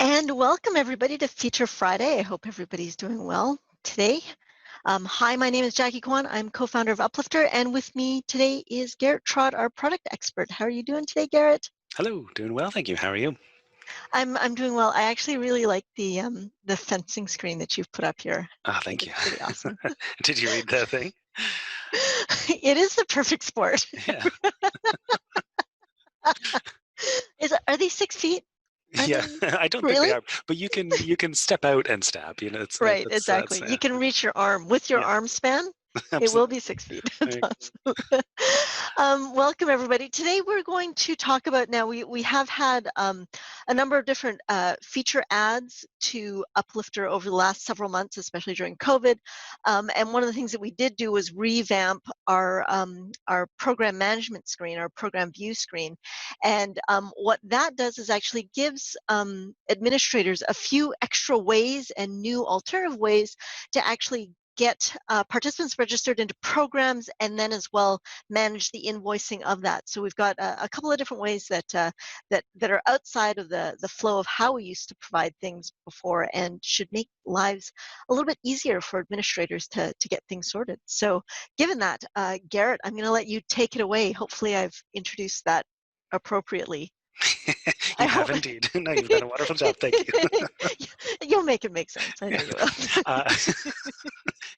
And welcome everybody to Feature Friday. I hope everybody's doing well today. Hi, my name is Jackie Kwan. I'm co-founder of Uplifter, and with me today is Garrett Trott, our product expert. How are you doing today, Garrett? Hello, doing well, thank you. How are you? I'm doing well. I actually really like the fencing screen that you've put up here. Ah, I think thank you. it's pretty awesome. Did you read that thing? It is the perfect sport. Yeah, Are these 6 feet? Are yeah. they I don't think they really? are, but you can step out and stab. You know, it's Right, that's exactly. You can reach your arm with your yeah, arm span. It will absolutely. be 6 feet. There It's you go. awesome. Welcome everybody. Today we're going to talk about now we have had a number of different feature ads to Uplifter over the last several months, especially during COVID. And one of the things that we did do was revamp our program management screen, our program view screen. And what that does is actually gives administrators a few extra ways and new alternative ways to actually get participants registered into programs and then as well manage the invoicing of that. So we've got a couple of different ways that are outside of the flow of how we used to provide things before and should make lives a little bit easier for administrators to get things sorted. So given that, Garrett, I'm going to let you take it away. Hopefully I've introduced that appropriately. I You have hope. indeed. No, you've done a wonderful job. Thank you. You'll make it make sense. I know you will. Uh,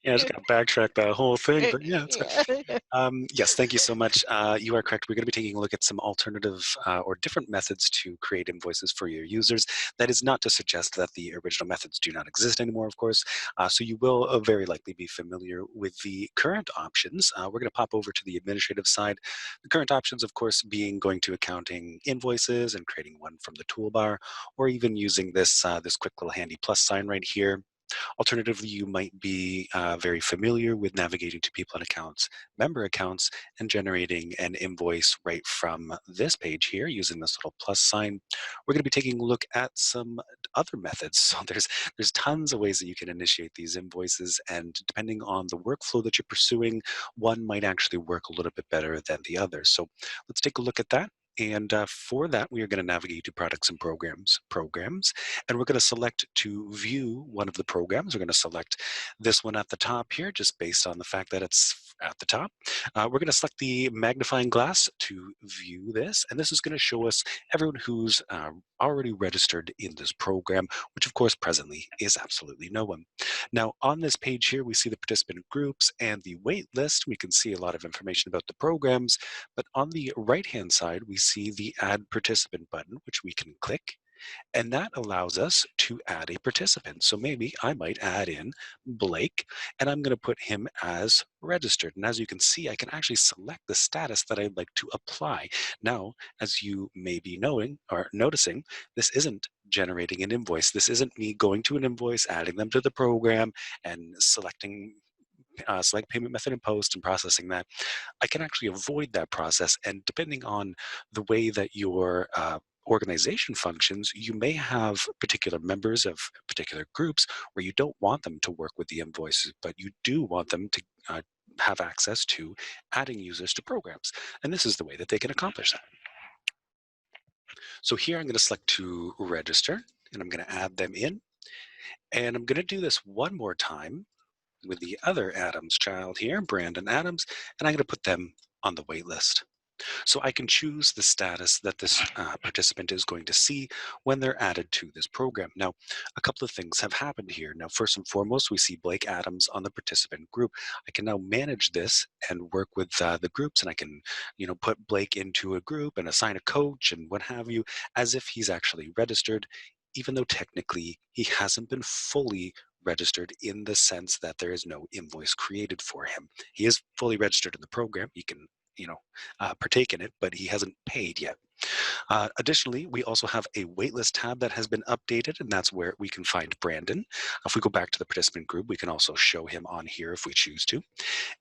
yeah, I just got to backtrack that whole thing, but yeah, it's Yeah. yes, thank you so much. You are correct. We're going to be taking a look at some alternative or different methods to create invoices for your users. That is not to suggest that the original methods do not exist anymore, of course. So you will very likely be familiar with the current options. We're going to pop over to the administrative side. The current options, of course, being going to accounting invoices and creating one from the toolbar, or even using this quick little handy plus sign right here. Alternatively, you might be very familiar with navigating to people and accounts, member accounts, and generating an invoice right from this page here using this little plus sign. We're going to be taking a look at some other methods. So there's tons of ways that you can initiate these invoices, and depending on the workflow that you're pursuing, one might actually work a little bit better than the other. So let's take a look at that. And for that, we are going to navigate to products and programs, and we're going to select to view one of the programs. We're going to select this one at the top here, just based on the fact that it's at the top. We're going to select the magnifying glass to view this, and this is going to show us everyone who's already registered in this program, which of course presently is absolutely no one. Now on this page here, we see the participant groups and the wait list. We can see a lot of information about the programs, but on the right-hand side, we see the Add Participant button, which we can click, and that allows us to add a participant. So maybe I might add in Blake, and I'm going to put him as registered. And as you can see, I can actually select the status that I'd like to apply. Now, as you may be knowing or noticing, this isn't generating an invoice. This isn't me going to an invoice, adding them to the program, and selecting select payment method and post and processing that. I can actually avoid that process. And depending on the way that your organization functions, you may have particular members of particular groups where you don't want them to work with the invoices, but you do want them to have access to adding users to programs. And this is the way that they can accomplish that. So here I'm going to select to register, and I'm going to add them in. And I'm going to do this one more time with the other Adams child here, Brandon Adams, and I'm going to put them on the wait list. So I can choose the status that this participant is going to see when they're added to this program. Now, a couple of things have happened here. Now, first and foremost, we see Blake Adams on the participant group. I can now manage this and work with the groups, and I can, put Blake into a group and assign a coach and what have you, as if he's actually registered, even though technically he hasn't been fully registered in the sense that there is no invoice created for him. He is fully registered in the program. He can partake in it, but he hasn't paid yet. Additionally, we also have a waitlist tab that has been updated, and that's where we can find Brandon. If we go back to the participant group, we can also show him on here if we choose to.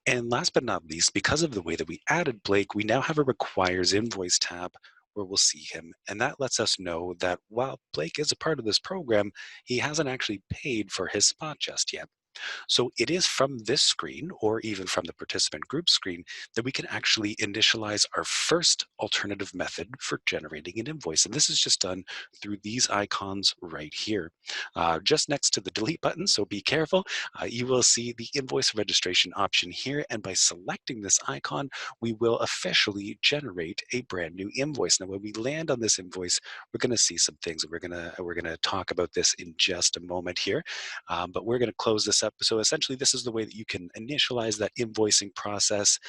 And last but not least, because of the way that we added Blake, we now have a requires invoice tab where we'll see him. And that lets us know that while Blake is a part of this program, he hasn't actually paid for his spot just yet. So it is from this screen, or even from the participant group screen, that we can actually initialize our first alternative method for generating an invoice. And this is just done through these icons right here, just next to the delete button. So be careful. You will see the invoice registration option here. And by selecting this icon, we will officially generate a brand new invoice. Now, when we land on this invoice, we're going to see some things. We're going to talk about this in just a moment here. But we're going to close this up. So essentially, this is the way that you can initialize that invoicing process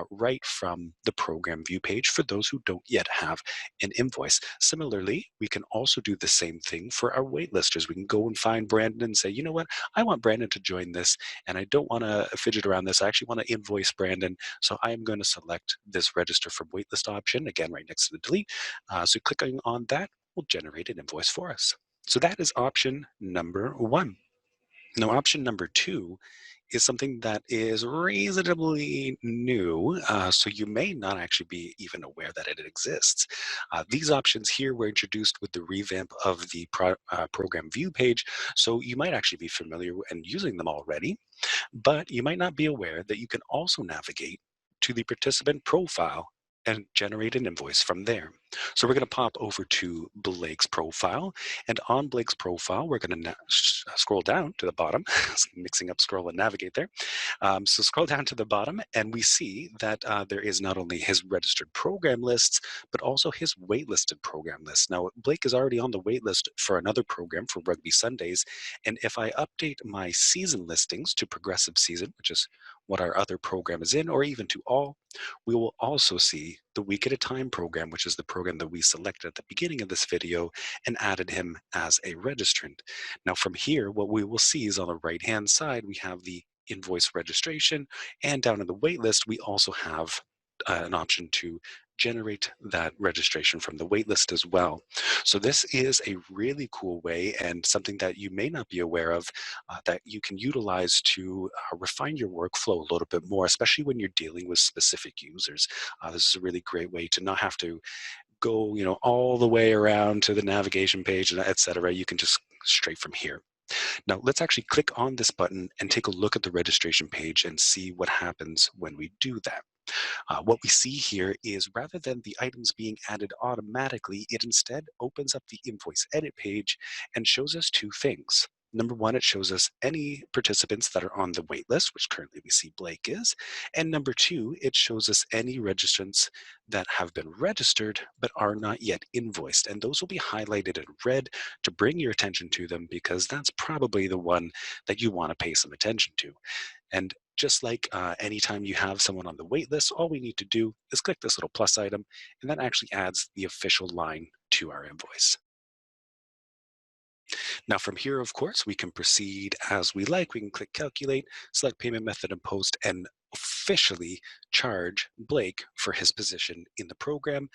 right from the program view page for those who don't yet have an invoice. Similarly, we can also do the same thing for our waitlisters. We can go and find Brandon and say, you know what, I want Brandon to join this, and I don't want to fidget around this. I actually want to invoice Brandon. So I am going to select this register from waitlist option, again, right next to the delete. So clicking on that will generate an invoice for us. So that is option number one. Now, option number two is something that is reasonably new, so you may not actually be even aware that it exists. These options here were introduced with the revamp of the program view page, so you might actually be familiar and using them already, but you might not be aware that you can also navigate to the participant profile and generate an invoice from there. So we're going to pop over to Blake's profile, and on Blake's profile, we're going to scroll down to the bottom, mixing up scroll and navigate there. So scroll down to the bottom, and we see that there is not only his registered program lists, but also his waitlisted program list. Now, Blake is already on the waitlist for another program for Rugby Sundays, and if I update my season listings to progressive season, which is what our other program is in, or even to all, we will also see the Week at a Time program, which is the program that we selected at the beginning of this video and added him as a registrant. Now from here, what we will see is on the right-hand side, we have the invoice registration, and down in the waitlist, we also have an option to generate that registration from the waitlist as well. So this is a really cool way, and something that you may not be aware of that you can utilize to refine your workflow a little bit more, especially when you're dealing with specific users. This is a really great way to not have to go, all the way around to the navigation page, and et cetera. You can just straight from here. Now let's actually click on this button and take a look at the registration page and see what happens when we do that. What we see here is, rather than the items being added automatically, it instead opens up the invoice edit page and shows us two things. Number one, it shows us any participants that are on the wait list, which currently we see Blake is. And number two, it shows us any registrants that have been registered but are not yet invoiced. And those will be highlighted in red to bring your attention to them, because that's probably the one that you want to pay some attention to. And just like anytime you have someone on the wait list, all we need to do is click this little plus item, and that actually adds the official line to our invoice. Now from here, of course, we can proceed as we like. We can click calculate, select payment method and post, and officially charge Blake for his position in the program.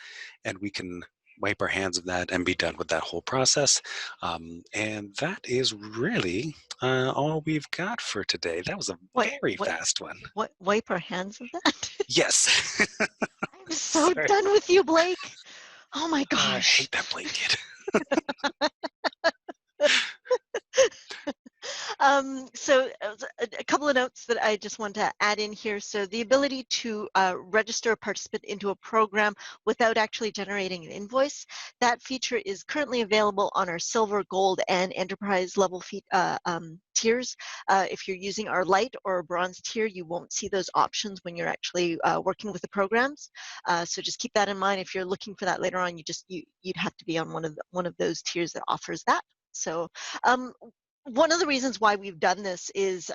And we can wipe our hands of that and be done with that whole process. And that is really all we've got for today. That was a very fast one. What, wipe our hands of that? Yes. I'm so done with you, Blake. Oh my gosh. I hate that Blake kid. So a couple of notes that I just want to add in here. So the ability to register a participant into a program without actually generating an invoice, that feature is currently available on our silver, gold, and enterprise level tiers. If you're using our light or bronze tier, you won't see those options when you're actually working with the programs. So just keep that in mind. If you're looking for that later on, you'd have to be on one of those tiers that offers that. So one of the reasons why we've done this is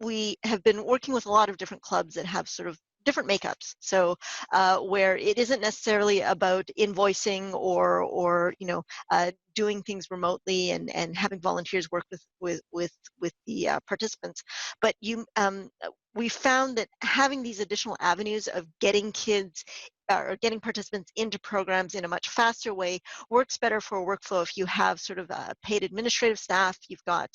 we have been working with a lot of different clubs that have sort of different makeups. So where it isn't necessarily about invoicing or doing things remotely and having volunteers work with the participants, but we found that having these additional avenues of getting kids or getting participants into programs in a much faster way works better for a workflow if you have sort of paid administrative staff, you've got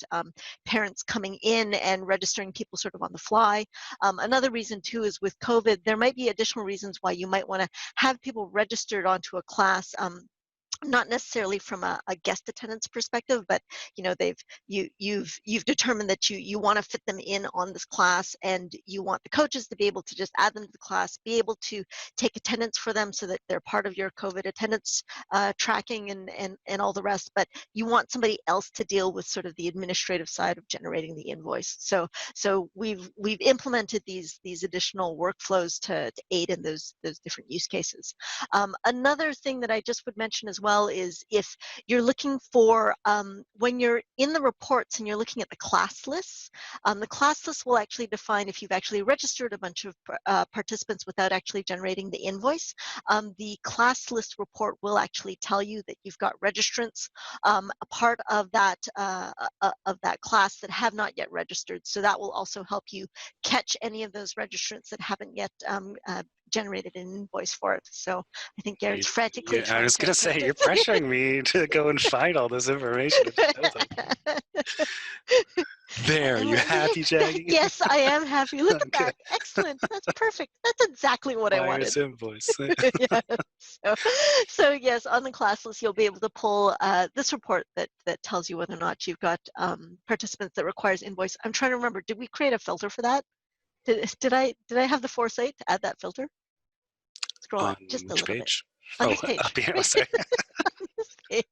parents coming in and registering people sort of on the fly. Another reason too is with COVID, there might be additional reasons why you might want to have people registered onto a class not necessarily from a guest attendance perspective, but you've determined that you want to fit them in on this class, and you want the coaches to be able to just add them to the class, be able to take attendance for them so that they're part of your COVID attendance tracking and all the rest. But you want somebody else to deal with sort of the administrative side of generating the invoice. So we've implemented these additional workflows to aid in those different use cases. Another thing that I just would mention as well is if you're looking for, when you're in the reports and you're looking at the class list will actually define if you've actually registered a bunch of participants without actually generating the invoice. The class list report will actually tell you that you've got registrants, a part of that class that have not yet registered. So that will also help you catch any of those registrants that haven't yet generated an invoice for it. So I think Garrett's frantically I trying was going to to say, you're pressuring me to go and find all this information. There, you happy, Jackie? Yes, I am happy. Look at Okay. that. Excellent. That's perfect. That's exactly what I wanted. Wires invoice. Yeah. So yes, on the class list, you'll be able to pull this report that tells you whether or not you've got participants that requires invoice. I'm trying to remember, did we create a filter for that? Did I have the foresight to add that filter? Scroll On up just a which little bit. page? On Oh, this page. up here. Oh, sorry. On this page.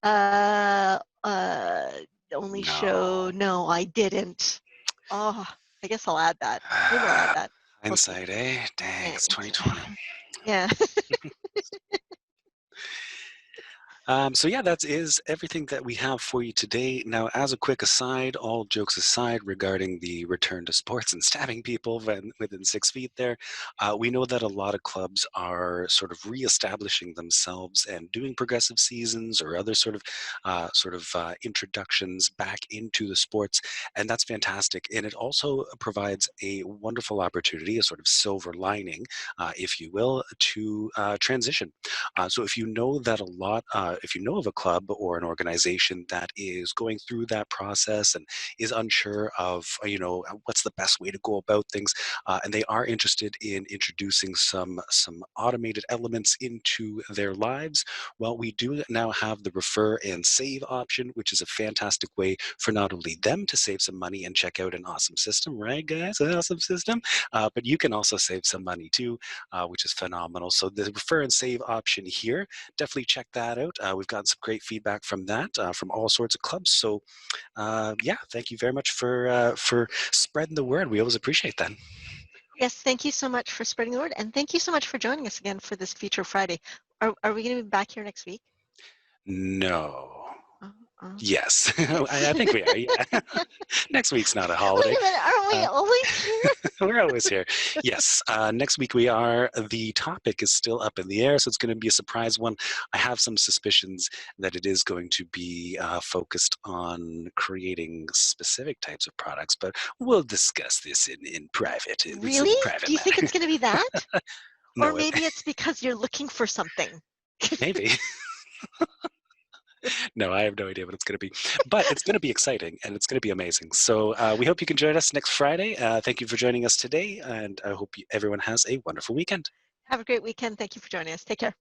Uh, uh, only show. No. No, I didn't. Oh, I guess I'll add that. Maybe I'll add that. We'll see. Hindsight, eh? Dang, Yeah, it's it's 2020. yeah. So yeah, that is everything that we have for you today. Now, as a quick aside, all jokes aside regarding the return to sports and stabbing people within 6 feet there, we know that a lot of clubs are sort of reestablishing themselves and doing progressive seasons or other sort of introductions back into the sports, and that's fantastic. And it also provides a wonderful opportunity, a sort of silver lining, if you will, to transition. So if you know that if you know of a club or an organization that is going through that process and is unsure of, what's the best way to go about things, and they are interested in introducing some automated elements into their lives, well, we do now have the refer and save option, which is a fantastic way for not only them to save some money and check out an awesome system, right, guys? An awesome system, but you can also save some money too, which is phenomenal. So the refer and save option here, definitely check that out. We've gotten some great feedback from that, from all sorts of clubs. So yeah, thank you very much for spreading the word. We always appreciate that. Yes, thank you so much for spreading the word, and thank you so much for joining us again for this Feature Friday. Are we going to be back here next week? No. Oh, oh. Yes, Okay. I think we are. Yeah, next week's not a Wait holiday. a minute, aren't we always here? We're always here. Yes, next week we are. The topic is still up in the air, so it's going to be a surprise one. I have some suspicions that it is going to be focused on creating specific types of products, but we'll discuss this in private. It's Really? a private Do you think matter. it's going to be that? Or No, maybe it's because you're looking for something. maybe. No, I have no idea what it's going to be, but it's going to be exciting and it's going to be amazing. So we hope you can join us next Friday. Thank you for joining us today, and I hope everyone has a wonderful weekend. Have a great weekend. Thank you for joining us. Take care.